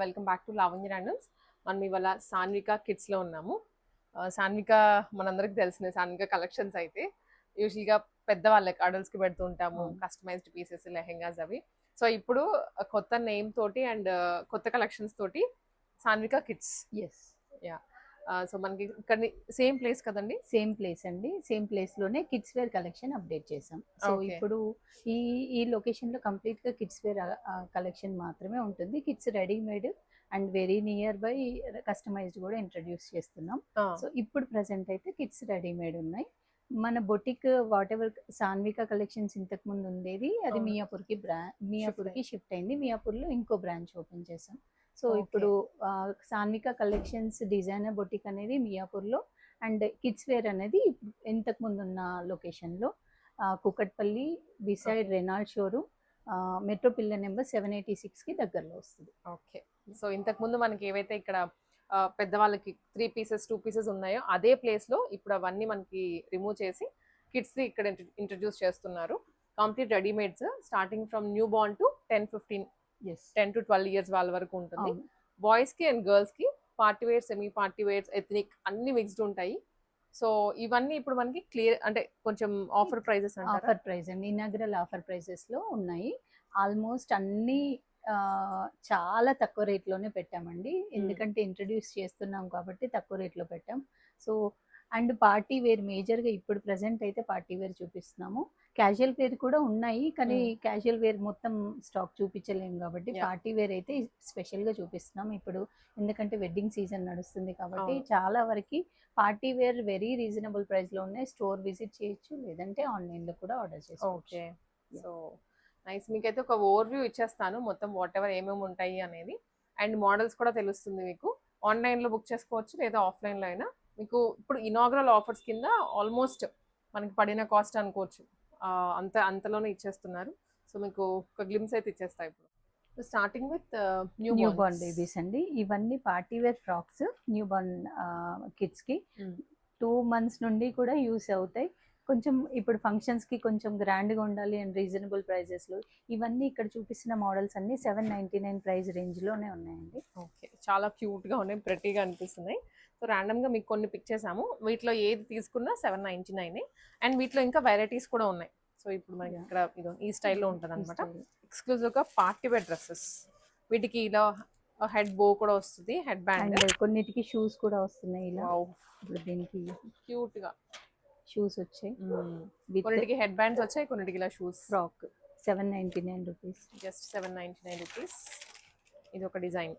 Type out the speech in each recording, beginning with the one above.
Welcome back to Lavanya randoms. మనం ఇవాళ సాన్విక కిడ్స్లో ఉన్నాము. సాన్విక మనందరికి తెలిసిన సాన్విక కలెక్షన్స్ అయితే యూజువల్గా పెద్దవాళ్ళకి అడల్ట్స్కి పెడుతూ ఉంటాము, కస్టమైజ్డ్ పీసెస్, లెహెంగాస్ అవి. సో ఇప్పుడు కొత్త నేమ్ తోటి అండ్ కొత్త కలెక్షన్స్ తోటి Sanvika kids. Yes ya. So మనకి ఇక్కడ సేమ్ ప్లేస్ కదండి? సేమ్ ప్లేస్ అండి. సేమ్ ప్లేస్లోనే కిడ్స్ వేర్ కలెక్షన్ అప్డేట్ చేసాం. So Okay. ఇప్పుడు ఈ లొకేషన్లో కంప్లీట్గా కిడ్స్ వేర్ కలెక్షన్ మాత్రమే ఉంటుంది. Kids readymade and very nearby customized కూడా ఇంట్రడ్యూస్ చేస్తున్నాం. సో ఇప్పుడు ప్రజెంట్ అయితే కిడ్స్ రెడీమేడ్ ఉన్నాయి. మన boutique whatever Sanvika collections ఇంతకు ముందు ఉండేది, అది అవును. మియాపూర్కి షిఫ్ట్ అయింది. మియాపూర్లో ఇంకో బ్రాంచ్ ఓపెన్ చేసాం. So Okay. ఇప్పుడు సాన్విక కలెక్షన్స్ డిజైనర్ బొటిక్ అనేది మియాపూర్లో అండ్ కిడ్స్ వేర్ అనేది ఇంతకు ముందు ఉన్న లొకేషన్లో Kukatpally beside Renault showroom, metro pillar number 786కి దగ్గరలో వస్తుంది. ఓకే. సో ఇంతకు ముందు మనకి ఏవైతే ఇక్కడ పెద్దవాళ్ళకి 3 పీసెస్ 2 పీసెస్ ఉన్నాయో అదే ప్లేస్లో ఇప్పుడు అవన్నీ మనకి రిమూవ్ చేసి కిడ్స్ ఇక్కడ ఇంట్రడ్యూస్ చేస్తున్నారు. Complete readymades starting from new born to 10 to 12 years వాళ్ళ వరకు ఉంటుంది. బాయ్స్కి అండ్ గర్ల్స్కి party wear, semi party wears, ethnic అన్ని మిక్స్డ్ ఉంటాయి. సో ఇవన్నీ ఇప్పుడు మనకి క్లియర్ అంటే కొంచెం ఆఫర్ ప్రైజెస్ అంటారా? ఆఫర్ ప్రైస్ అండి, ఇనాగ్రల్ ఆఫర్ ప్రైజెస్లో ఉన్నాయి. ఆల్మోస్ట్ అన్నీ చాలా తక్కువ రేట్లోనే పెట్టామండి. ఎందుకంటే ఇంట్రడ్యూస్ చేస్తున్నాం కాబట్టి తక్కువ రేట్లో పెట్టాం. సో అండ్ పార్టీ వేర్ మేజర్గా ఇప్పుడు ప్రజెంట్ అయితే పార్టీ వేర్ చూపిస్తున్నాము. క్యాజువల్ వేర్ కూడా ఉన్నాయి, కానీ క్యాజువల్ వేర్ మొత్తం స్టాక్ చూపించలేము కాబట్టి పార్టీ వేర్ అయితే స్పెషల్గా చూపిస్తున్నాం ఇప్పుడు. ఎందుకంటే వెడ్డింగ్ సీజన్ నడుస్తుంది కాబట్టి చాలా వరకు పార్టీ వేర్ వెరీ రీజనబుల్ ప్రైస్లో ఉన్నాయి. స్టోర్ విజిట్ చేయొచ్చు, లేదంటే ఆన్లైన్లో కూడా ఆర్డర్ చేసుకోవచ్చు. ఓకే. So nice. మీకైతే ఒక ఓవర్వ్యూ ఇచ్చేస్తాను మొత్తం వాట్ ఎవర్ ఏమేమి ఉంటాయి అనేది, అండ్ మోడల్స్ కూడా తెలుస్తుంది మీకు. ఆన్లైన్లో బుక్ చేసుకోవచ్చు లేదా ఆఫ్లైన్లో అయినా. మీకు ఇప్పుడు ఇనాగ్రల్ ఆఫర్స్ కింద ఆల్మోస్ట్ మనకి పడిన కాస్ట్ అనుకోవచ్చు, అంతలోనే ఇచ్చేస్తున్నారు. సో మీకు ఒక గ్లిమ్స్ అయితే ఇచ్చేస్తాయి ఇప్పుడు. Starting with new born babies అండి. ఇవన్నీ party wear frocks new born కిడ్స్కి 2 months నుండి కూడా యూస్ అవుతాయి. కొంచెం ఇప్పుడు ఫంక్షన్స్కి కొంచెం గ్రాండ్గా ఉండాలి అండ్ రీజనబుల్ ప్రైజెస్లో ఇవన్నీ ఇక్కడ చూపిస్తున్న మోడల్స్ అన్నీ 799 ప్రైస్ రేంజ్లోనే ఉన్నాయండి. ఓకే. చాలా క్యూట్గా ఉన్నాయి, ప్రెటీగా అనిపిస్తున్నాయి. సో ర్యాండమ్గా మీకు కొన్ని పిక్ చేసాము. వీటిలో ఏది తీసుకున్నా 799. అండ్ వీటిలో ఇంకా వెరైటీస్ కూడా ఉన్నాయి. సో ఇప్పుడు మనకి ఇక్కడ ఇదో ఈ స్టైల్లో ఉంటుంది అనమాట. ఎక్స్క్లూజివ్గా పార్టీ వేర్ డ్రెస్సెస్. వీటికి ఇలా హెడ్ బో కూడా వస్తుంది, హెడ్ బ్యాండ్, కొన్నిటికి షూస్ కూడా వస్తున్నాయి. ఇలా ఇప్పుడు దీనికి క్యూట్గా షూస్ వచ్చాయి, కొన్నిటికి హెడ్ బ్యాండ్స్ వచ్చాయి, కొన్నిటికి ఇలా shoes. Frock 799 rupees, just 799 rupees. ఇది ఒక డిజైన్.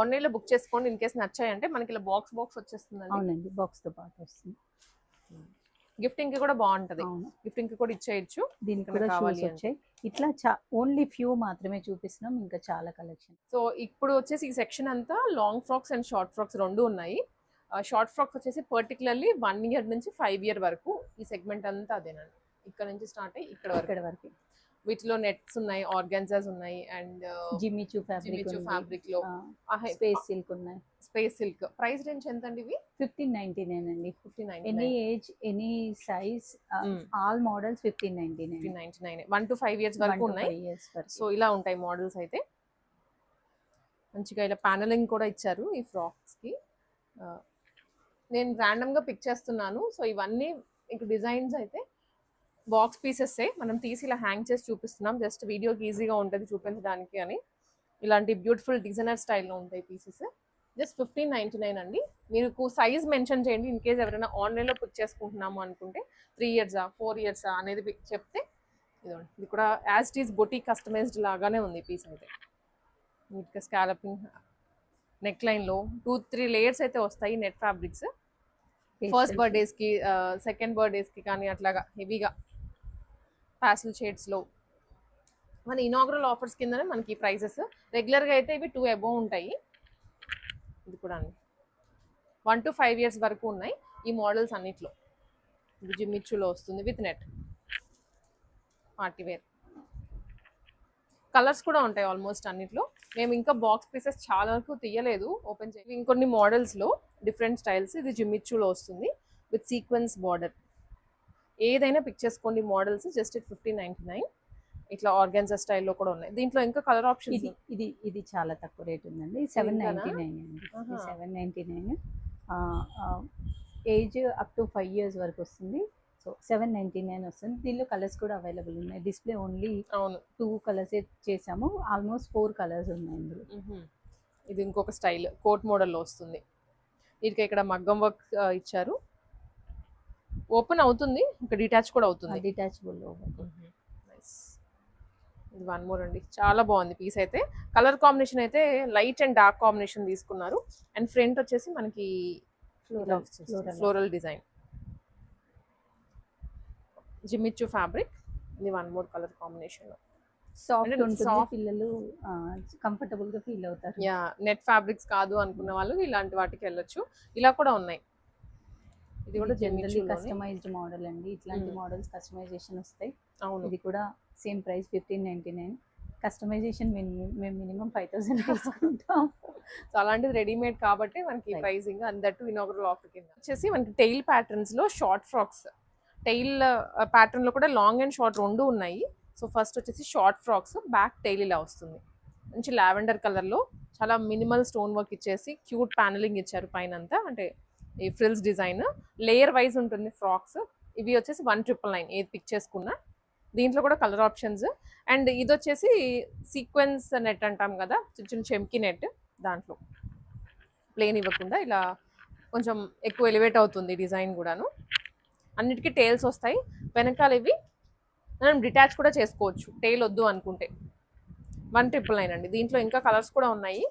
ఆన్లైన్లో బుక్ చేసుకోండి. ఇన్ కేస్ నచ్చాయంటే మనకి ఇలా బాక్స్ వచ్చేస్తుంది. అవునండి, బాక్స్తో పాటు వస్తుంది. గిఫ్టింగ్ కి కూడా బాగుంటది, గిఫ్టింగ్ కి కూడా ఇచ్చేయచ్చు. దీనికి కూడా షూస్ వచ్చాయి. ఇట్లా ఓన్లీ ఫ్యూ మాత్రమే చూపిస్తున్నాం, ఇంకా చాలా కలెక్షన్. సో ఇప్పుడు వచ్చేసి ఈ సెక్షన్ అంతా long frocks and short frocks రెండు ఉన్నాయి. షార్ట్ ఫ్రాక్స్ వచ్చేసి పర్టికులర్లీ 1 year నుంచి 5 year వరకు ఈ సెగ్మెంట్ అంతా అదేనండి. ఇక్కడ నుంచి స్టార్ట్ అయ్యి ఇక్కడ వరకు. వీటిలో నెట్స్ ఉన్నాయి, ఆర్గాన్జాస్ ఉన్నాయి, అండ్ జిమ్మిచూ ఫ్యాబ్రిక్ లో స్పేస్ సిల్క్ ఉన్నాయి. స్పేస్ సిల్క్ ప్రైస్ రేంజ్ ఎంత అండి? ఇవి 1599 అండి. 1599. Any age, any size, all models 1599. 1 to 5 years వరకు ఉన్నాయి. సో ఇలా ఉంటాయి మోడల్స్ అయితే. మంచిగా ఇలా ప్యానలింగ్ కూడా ఇచ్చారు ఈ ఫ్రాక్స్ కి. నేను ర్యాండమ్గా పిక్ చేస్తున్నాను. సో ఇవన్నీ మీకు డిజైన్స్ అయితే బాక్స్ పీసెస్సే, మనం తీసి ఇలా హ్యాంగ్ చేసి చూపిస్తున్నాం. జస్ట్ వీడియోకి ఈజీగా ఉంటుంది చూపించడానికి అని. ఇలాంటి బ్యూటిఫుల్ డిజైనర్ స్టైల్లో ఉంటాయి పీసెస్. జస్ట్ 1599 అండి. మీకు సైజ్ మెన్షన్ చేయండి. ఇన్ కేస్ ఎవరైనా ఆన్లైన్లో పిక్ చేసుకుంటున్నాము అనుకుంటే 3 years 4 years అనేది చెప్తే ఇదండి. ఇది కూడా as it is boutique customized లాగానే ఉంది పీస్ అయితే. నీట్గా స్కాలపింగ్ నెక్ లైన్లో 2-3 layers అయితే వస్తాయి నెట్ ఫ్యాబ్రిక్స్. ఫస్ట్ బర్త్డేస్కి, సెకండ్ బర్త్డేస్కి కానీ అట్లాగా హెవీగా ప్యాస్టల్ షేడ్స్లో మన ఇనాగ్రల్ ఆఫర్స్ కిందనే మనకి ప్రైజెస్. రెగ్యులర్గా అయితే ఇవి 2 above ఉంటాయి. ఇది కూడా అండి 1 to 5 years వరకు ఉన్నాయి ఈ మోడల్స్ అన్నిట్లో. ఇది జిమ్మిచ్చులో వస్తుంది with net party wear. Colours కూడా ఉంటాయి ఆల్మోస్ట్ అన్నిట్లో. మేము ఇంకా బాక్స్ పీసెస్ చాలా వరకు తీయలేదు, ఓపెన్ చేయాలి. ఇంకొన్ని మోడల్స్లో డిఫరెంట్ స్టైల్స్. ఇది జిమ్మిచ్చులో వస్తుంది విత్ సీక్వెన్స్ బార్డర్. ఏదైనా పిక్ చేసుకోండి మోడల్స్. జస్ట్ 1599. ఇట్లా ఆర్గాన్జా స్టైల్లో కూడా ఉన్నాయి. దీంట్లో ఇంకా కలర్ ఆప్షన్స్. ఇది ఇది ఇది చాలా తక్కువ రేట్ ఉందండి, 799 అండి. 799 ఏజ్ అప్ టు 5 years వరకు వస్తుంది. సో 799 వస్తుంది. దీనిలో కలర్స్ కూడా అవైలబుల్ ఉన్నాయి. డిస్ప్లే ఓన్లీ అవును 2 కలర్స్ చేసాము, ఆల్మోస్ట్ 4 కలర్స్ ఉన్నాయి ఇందులో. ఇది ఇంకొక స్టైల్ కోట్ మోడల్లో వస్తుంది. వీటికి ఇక్కడ మగ్గం వర్క్ ఇచ్చారు. ఓపెన్ అవుతుంది, ఇంకా డిటాచ్ కూడా అవుతుంది. డిటాచబుల్. ఇది వన్ మోర్ అండి, చాలా బాగుంది పీస్ అయితే. కలర్ కాంబినేషన్ అయితే లైట్ అండ్ డార్క్ కాంబినేషన్ తీసుకున్నారు. అండ్ ఫ్రంట్ వచ్చేసి మనకి ఫ్లోరల్ డిజైన్, జిమ్మిచ్చు ఫ్యాబ్రిక్. ఇది వన్ మోర్ కలర్ కాంబినేషన్ లో సాఫ్ట్ ఉంటుంది, పిల్లలు కంఫర్టబుల్ గా ఫీల్ అవుతారు. యా, నెట్ ఫ్యాబ్రిక్స్ కాదు అనుకున్న వాళ్ళు ఇలాంటి వాటికి వెళ్ళొచ్చు. ఇలా కూడా ఉన్నాయి. ఇది కూడా జనరల్లీ కస్టమైజ్డ్ మోడల్ అండి. ఇట్లాంటి మోడల్స్ కస్టమైజేషన్ వస్తాయి. అవును, ఇది కూడా సేమ్ ప్రైస్ 1599. కస్టమైజేషన్ మేము మినిమం 5000 తీసుకుంటాం. సో అలాంటిది రెడీమేడ్ కాబట్టి మనకి ప్రైసింగ్ అందట్టు ఇనాగరల్ ఆఫర్ కింద వచ్చేసి మనకి టెయిల్ ప్యాటర్న్స్ లో షార్ట్ ఫ్రాక్స్. టెయిల్ ప్యాటర్న్ లో కూడా లాంగ్ అండ్ షార్ట్ రెండు ఉన్నాయి. సో ఫస్ట్ వచ్చేసి షార్ట్ ఫ్రాక్స్, బ్యాక్ టెయిల్ ఇలా వస్తుంది. మంచి లావెండర్ కలర్ లో చాలా మినిమల్ స్టోన్ వర్క్ ఇచ్చేసి క్యూట్ ప్యానలింగ్ ఇచ్చారు పైన అంతా. అంటే ఈ ఫ్రిల్స్ డిజైన్ లేయర్ వైజ్ ఉంటుంది ఫ్రాక్స్. ఇవి వచ్చేసి 1999 ఏది పిక్ చేసుకున్నా. దీంట్లో కూడా కలర్ ఆప్షన్స్. అండ్ ఇది వచ్చేసి సీక్వెన్స్ నెట్ అంటాం కదా, చిన్న చిన్న చెమ్కి నెట్. దాంట్లో ప్లేన్ ఇవ్వకుండా ఇలా కొంచెం ఎక్కువ ఎలివేట్ అవుతుంది డిజైన్ కూడాను. అన్నిటికీ టేల్స్ వస్తాయి. వెనకాల ఇవి మనం డిటాచ్ కూడా చేసుకోవచ్చు టేల్ వద్దు అనుకుంటే. 1999 అండి. దీంట్లో ఇంకా కలర్స్ కూడా ఉన్నాయి.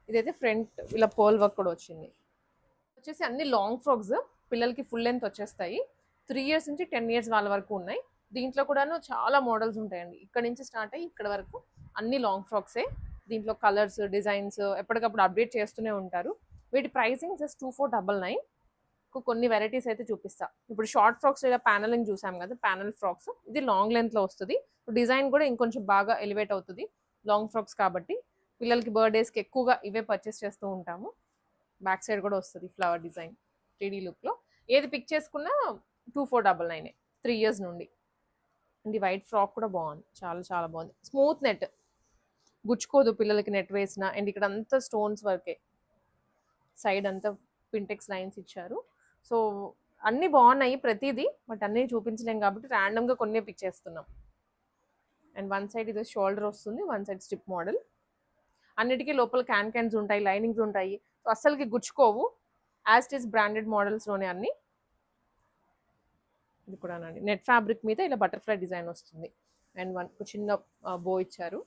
ఇదైతే ఫ్రంట్ ఇలా పోల్ వర్క్ కూడా వచ్చింది. వచ్చేసి అన్ని లాంగ్ ఫ్రాక్స్, పిల్లలకి ఫుల్ లెంత్ వచ్చేస్తాయి. 3 years నుంచి 10 years వాళ్ళ వరకు ఉన్నాయి. దీంట్లో కూడాను చాలా మోడల్స్ ఉంటాయండి. ఇక్కడ నుంచి స్టార్ట్ అయ్యి ఇక్కడ వరకు అన్ని లాంగ్ ఫ్రాక్సే. దీంట్లో కలర్స్, డిజైన్స్ ఎప్పటికప్పుడు అప్డేట్ చేస్తూనే ఉంటారు. వీటి ప్రైసింగ్ జస్ట్ 2499. కొన్ని వెరైటీస్ అయితే చూపిస్తా. ఇప్పుడు షార్ట్ ఫ్రాక్స్ ఇలా ప్యానలింగ్ చూసాం కదా, ప్యానల్ ఫ్రాక్స్. ఇది లాంగ్ లెంత్లో వస్తుంది. డిజైన్ కూడా ఇంకొంచెం బాగా ఎలివేట్ అవుతుంది లాంగ్ ఫ్రాక్స్ కాబట్టి. పిల్లలకి బర్త్డేస్కి ఎక్కువగా ఇవే పర్చేస్ చేస్తూ ఉంటాము. బ్యాక్ సైడ్ కూడా వస్తుంది ఫ్లవర్ డిజైన్ 3D లుక్లో. ఏది పిక్ చేసుకున్నా 2499 3 years నుండి. అండ్ ఈ వైట్ ఫ్రాక్ కూడా బాగుంది, చాలా చాలా బాగుంది. స్మూత్ నెట్, గుచ్చుకోదు పిల్లలకి నెట్ వేసిన. అండ్ ఇక్కడ అంతా స్టోన్స్ వర్కే, సైడ్ అంతా పింటెక్స్ లైన్స్ ఇచ్చారు. సో అన్నీ బాగున్నాయి ప్రతిదీ, బట్ అన్నీ చూపించలేం కాబట్టి ర్యాండమ్గా కొన్ని పిక్ చేస్తున్నాం. అండ్ వన్ సైడ్ ఇది షోల్డర్ వస్తుంది, వన్ సైడ్ స్ట్రిప్ మోడల్. అన్నిటికీ లోపల క్యాన్స్ ఉంటాయి, లైనింగ్స్ ఉంటాయి. సో అస్సలకి గుచ్చుకోవు. యాజ్ ఇట్ ఈస్ బ్రాండెడ్ మోడల్స్లోనే అన్నీ. ఇది కూడా అండి నెట్ ఫ్యాబ్రిక్ మీద ఇలా బటర్ఫ్లై డిజైన్ వస్తుంది. అండ్ చిన్న బో ఇచ్చారు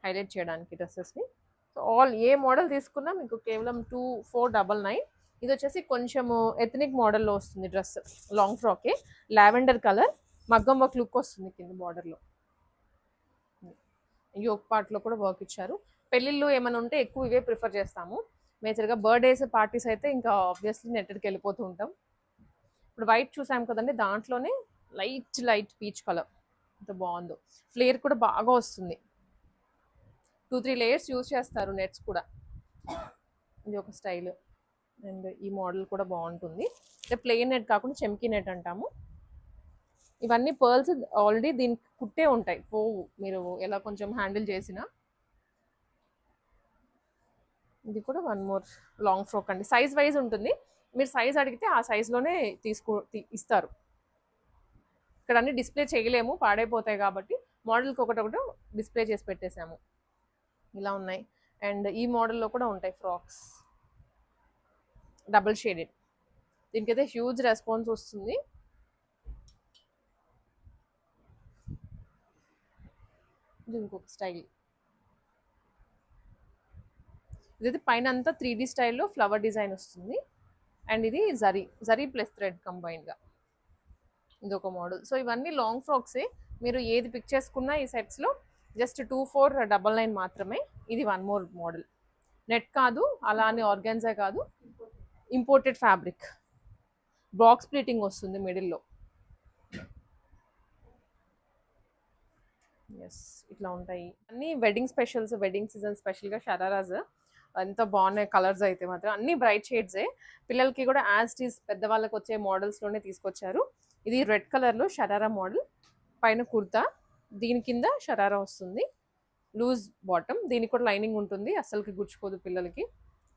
హైలైట్ చేయడానికి డ్రెస్సెస్ని. సో ఆల్ ఏ మోడల్ తీసుకున్నా మీకు కేవలం 2499. ఇది వచ్చేసి కొంచెము ఎథనిక్ మోడల్లో వస్తుంది డ్రెస్, లాంగ్ ఫ్రాకే. లావెండర్ కలర్, మగ్గం వర్క్ లుక్ వస్తుంది కింద బార్డర్లో. యోక్ పార్ట్లో కూడా వర్క్ ఇచ్చారు. పెళ్ళిళ్ళు ఏమైనా ఉంటే ఎక్కువ ఇవే ప్రిఫర్ చేస్తాము. మేజర్గా బర్త్డేస్, పార్టీస్ అయితే ఇంకా ఆబ్వియస్లీ నెట్టెడ్కి వెళ్ళిపోతూ ఉంటాం. ఇప్పుడు వైట్ చూసాం కదండి, దాంట్లోనే లైట్ పీచ్ కలర్ ఎంత బాగుందో. ఫ్లేర్ కూడా బాగా వస్తుంది. 2-3 layers యూజ్ చేస్తారు నెట్స్ కూడా. ఇది ఒక స్టైల్. అండ్ ఈ మోడల్ కూడా బాగుంటుంది. అంటే ప్లెయిన్ నెట్ కాకుండా చెమ్కీ నెట్ అంటాము. ఇవన్నీ పర్ల్స్ ఆల్రెడీ దీనికి కుట్టే ఉంటాయి, పోవు మీరు ఎలా కొంచెం హ్యాండిల్ చేసినా. ఇది కూడా వన్ మోర్ లాంగ్ ఫ్రాక్ అండి. సైజ్ వైజ్ ఉంటుంది. మీరు సైజ్ అడిగితే ఆ సైజ్లోనే ఇస్తారు. ఇక్కడ అన్ని డిస్ప్లే చేయలేము, పాడైపోతాయి కాబట్టి మోడల్కి ఒకటొకటి డిస్ప్లే చేసి పెట్టేసాము. ఇలా ఉన్నాయి. అండ్ ఈ మోడల్లో కూడా ఉంటాయి ఫ్రాక్స్, డబుల్ షేడెడ్. దీనికైతే హ్యూజ్ రెస్పాన్స్ వస్తుంది. ఇది ఇంకొక స్టైల్. ఇదైతే పైన అంతా 3D స్టైల్లో ఫ్లవర్ డిజైన్ వస్తుంది. అండ్ ఇది జరీ ప్లస్ థ్రెడ్ కంబైన్గా ఇది ఒక మోడల్. సో ఇవన్నీ లాంగ్ ఫ్రాక్సే. మీరు ఏది పిక్ చేసుకున్నా ఈ సెట్స్లో జస్ట్ 2499 మాత్రమే. ఇది వన్ మోర్ మోడల్. నెట్ కాదు, అలా అని ఆర్గాన్జా కాదు, ఇంపోర్టెడ్ ఫ్యాబ్రిక్. బాక్స్ ప్లీటింగ్ వస్తుంది మిడిల్లో. ఎస్, ఇట్లా ఉంటాయి అన్నీ. వెడ్డింగ్ స్పెషల్స్, వెడ్డింగ్ సీజన్ స్పెషల్గా షరారాస్ ఎంత బాగున్నాయి కలర్స్ అయితే మాత్రం. అన్ని బ్రైట్ షేడ్సే. పిల్లలకి కూడా యాజ్ టీస్ పెద్దవాళ్ళకి వచ్చే మోడల్స్లోనే తీసుకొచ్చారు. ఇది రెడ్ కలర్లో షరారా మోడల్, పైన కుర్తా, దీని కింద షరారా వస్తుంది, లూజ్ బాటమ్, దీనికి కూడా లైనింగ్ ఉంటుంది, అస్సలకి గుచ్చుకోదు పిల్లలకి.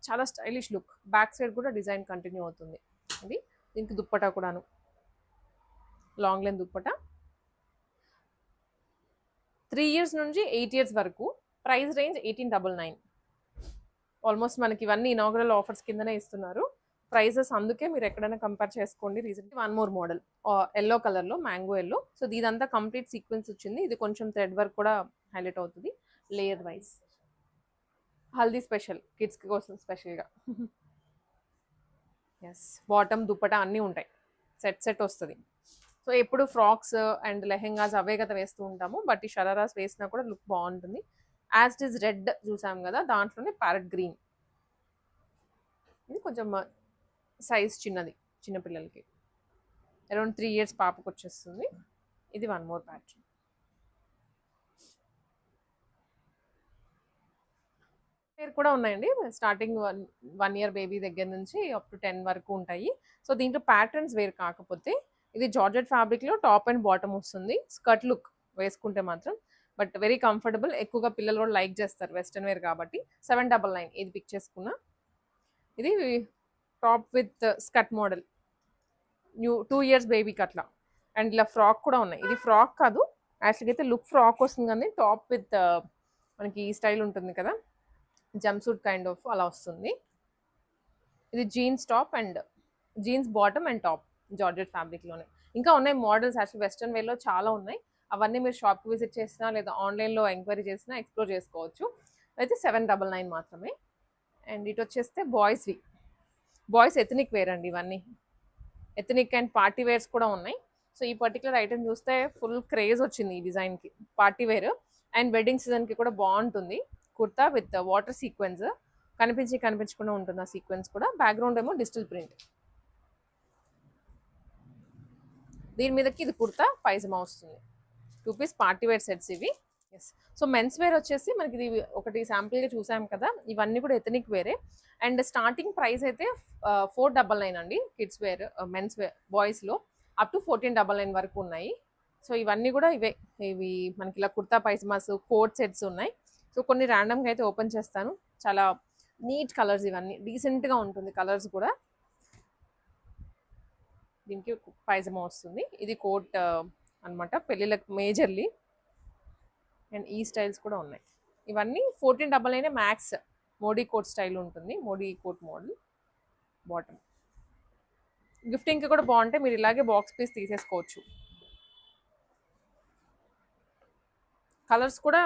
చాలా స్టైలిష్ లుక్. బ్యాక్ సైడ్ కూడా డిజైన్ కంటిన్యూ అవుతుంది. ఇది దీనికి దుప్పటా కూడాను లాంగ్ లెంత్ దుప్పటా. 3 years నుంచి 8 years వరకు. Price range 1899. ఆల్మోస్ట్ మనకి ఇవన్నీ ఇనాగరల్ ఆఫర్స్ కిందనే ఇస్తున్నారు ప్రైజెస్, అందుకే మీరు ఎక్కడైనా కంపేర్ చేసుకోండి. Reason one more model yellow కలర్లో, మ్యాంగో ఎల్లో. సో ఇదంతా కంప్లీట్ సీక్వెన్స్ వచ్చింది. ఇది కొంచెం థ్రెడ్ వర్క్ కూడా హైలైట్ అవుతుంది layer wise. Haldi special, kids కోసం స్పెషల్గా. ఎస్, బాటమ్ దుప్పటా అన్నీ ఉంటాయి, సెట్ వస్తుంది. సో ఎప్పుడు ఫ్రాక్స్ అండ్ లెహెంగాస్ అవే కదా వేస్తూ ఉంటాము, బట్ ఈ షరారాస్ వేసినా కూడా లుక్ బాగుంటుంది. యాజ్ ఇట్ ఈస్ రెడ్ చూసాం కదా, దాంట్లోనే ప్యారెట్ గ్రీన్. ఇది కొంచెం సైజ్ చిన్నది, చిన్నపిల్లలకి అరౌండ్ 3 years పాపకు వచ్చేస్తుంది. ఇది వన్ మోర్ ప్యాటర్న్. పేరు కూడా ఉన్నాయండి, స్టార్టింగ్ 1 year బేబీ దగ్గర నుంచి అప్ టు 10 వరకు ఉంటాయి. సో దీంట్లో ప్యాటర్న్స్ వేరు, కాకపోతే ఇది జార్జెట్ ఫ్యాబ్రిక్లో టాప్ అండ్ బాటమ్ వస్తుంది. స్కర్ట్ లుక్ వేసుకుంటే మాత్రం, బట్ వెరీ కంఫర్టబుల్. ఎక్కువగా పిల్లలు కూడా లైక్ చేస్తారు వెస్టర్న్ వేర్ కాబట్టి. 799 ఇది పిక్ చేసుకున్నా. ఇది top with skirt model, 2 years బేబీకి అట్లా. అండ్ ఇలా ఫ్రాక్ కూడా ఉన్నాయి. ఇది ఫ్రాక్ కాదు యాక్చువల్గా అయితే, లుక్ ఫ్రాక్ వస్తుంది కానీ టాప్ విత్ మనకి ఈ స్టైల్ ఉంటుంది కదా, జంప్ సూట్ కైండ్ ఆఫ్ అలా వస్తుంది. ఇది jeans top and jeans bottom and top georgette ఫ్యాబ్రిక్లోనే. ఇంకా ఉన్నాయి మోడల్స్ యాక్చువల్ వెస్టర్న్ వేర్లో చాలా ఉన్నాయి. అవన్నీ మీరు షాప్కి విజిట్ చేసినా లేదా ఆన్లైన్లో ఎంక్వైరీ చేసినా ఎక్స్ప్లోర్ చేసుకోవచ్చు. అయితే 799 మాత్రమే. అండ్ ఇటు వచ్చేస్తే బాయ్స్వి, బాయ్స్ ఎథనిక్ వేర్ అండి ఇవన్నీ. ఎథనిక్ అండ్ పార్టీ వేర్స్ కూడా ఉన్నాయి. సో ఈ పర్టికులర్ ఐటమ్ చూస్తే ఫుల్ క్రేజ్ వచ్చింది ఈ డిజైన్కి. పార్టీ వేర్ అండ్ వెడ్డింగ్ సీజన్కి కూడా బాగుంటుంది. కుర్తా విత్ వాటర్ సీక్వెన్స్, కనిపించకుండా ఉంటుంది ఆ సీక్వెన్స్ కూడా. బ్యాక్గ్రౌండ్ ఏమో డిజిటల్ ప్రింట్. దీని మీదకి ఇది కుర్తా పైజమా వస్తుంది. 2 piece పార్టీ వేర్ సెట్స్ ఇవి. ఎస్, సో మెన్స్ వేర్ వచ్చేసి మనకి ఇది ఒకటి శాంపుల్గా చూసాం కదా, ఇవన్నీ కూడా ఎథనిక్ వేరే. అండ్ స్టార్టింగ్ ప్రైస్ అయితే 499 అండి కిడ్స్ వేర్, మెన్స్ వేర్ బాయ్స్లో అప్ టు 1499 వరకు ఉన్నాయి. సో ఇవన్నీ కూడా ఇవే, ఇవి మనకి ఇలా కుర్తా పైజమాస్, కోట్ సెట్స్ ఉన్నాయి. సో కొన్ని ర్యాండమ్గా అయితే ఓపెన్ చేస్తాను. చాలా నీట్ కలర్స్, ఇవన్నీ డీసెంట్గా ఉంటుంది కలర్స్ కూడా. దీనికి పైజమా వస్తుంది. ఇది కోట్ అనమాట పెళ్ళిళ్ళకి మేజర్లీ. అండ్ ఈ స్టైల్స్ కూడా ఉన్నాయి. ఇవన్నీ 1499 మ్యాక్స్. మోడీ కోట్ స్టైల్ ఉంటుంది, మోడీ కోట్ మోడల్. బాటమ్ గిఫ్టింగ్కి కూడా బాగుంటాయి, మీరు ఇలాగే బాక్స్ పీస్ తీసేసుకోవచ్చు. కలర్స్ కూడా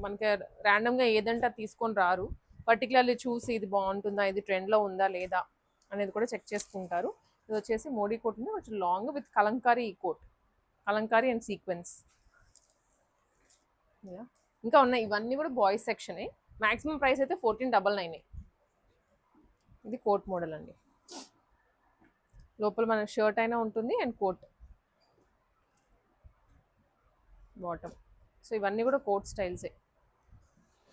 మనకి ర్యాండమ్గా ఏదంటే అది తీసుకొని రారు, పర్టికులర్లీ చూసి ఇది బాగుంటుందా, ఇది ట్రెండ్లో ఉందా లేదా అనేది కూడా చెక్ చేసుకుంటారు. ఇది వచ్చేసి మోడీ కోట్ ఉంది, కొంచెం long with Kalamkari coat, Kalamkari and sequins. ఇంకా ఉన్నాయి, ఇవన్నీ కూడా బాయ్స్ సెక్షనే. మ్యాక్సిమం ప్రైస్ అయితే 1499. ఇది కోట్ మోడల్ అండి. లోపల మన షర్ట్ అయినా ఉంటుంది అండ్ కోట్ బాటమ్. సో ఇవన్నీ కూడా కోట్ స్టైల్సే.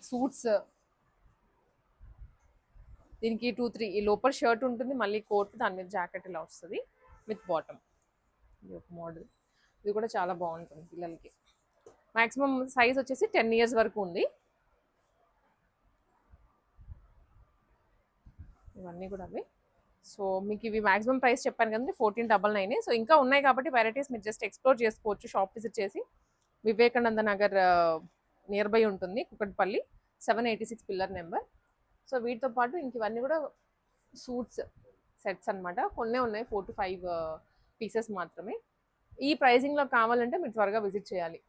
సూట్స్, దీనికి 2-3 ఈ లోపల షర్ట్ ఉంటుంది, మళ్ళీ కోట్, దాని మీద జాకెట్ ఇలా వస్తుంది విత్ బాటమ్. ఇది ఒక మోడల్, ఇది కూడా చాలా బాగుంటుంది పిల్లలకి. మ్యాక్సిమం సైజ్ వచ్చేసి 10 years వరకు ఉంది. ఇవన్నీ కూడా అవి. సో మీకు ఇవి మ్యాక్సిమం ప్రైస్ చెప్పాను కదండి 1499. సో ఇంకా ఉన్నాయి కాబట్టి వెరైటీస్ మీరు జస్ట్ ఎక్స్ప్లోర్ చేసుకోవచ్చు షాప్ విజిట్ చేసి. వివేకానంద నగర్ నియర్ బై ఉంటుంది, కుకట్పల్లి, 786 పిల్లర్ నెంబర్. సో వీటితో పాటు ఇంక ఇవన్నీ కూడా సూట్స్ సెట్స్ అనమాట. కొన్నే ఉన్నాయి, 4 to 5 పీసెస్ మాత్రమే. ఈ ప్రైజింగ్లో కావాలంటే మీరు త్వరగా విజిట్ చేయాలి.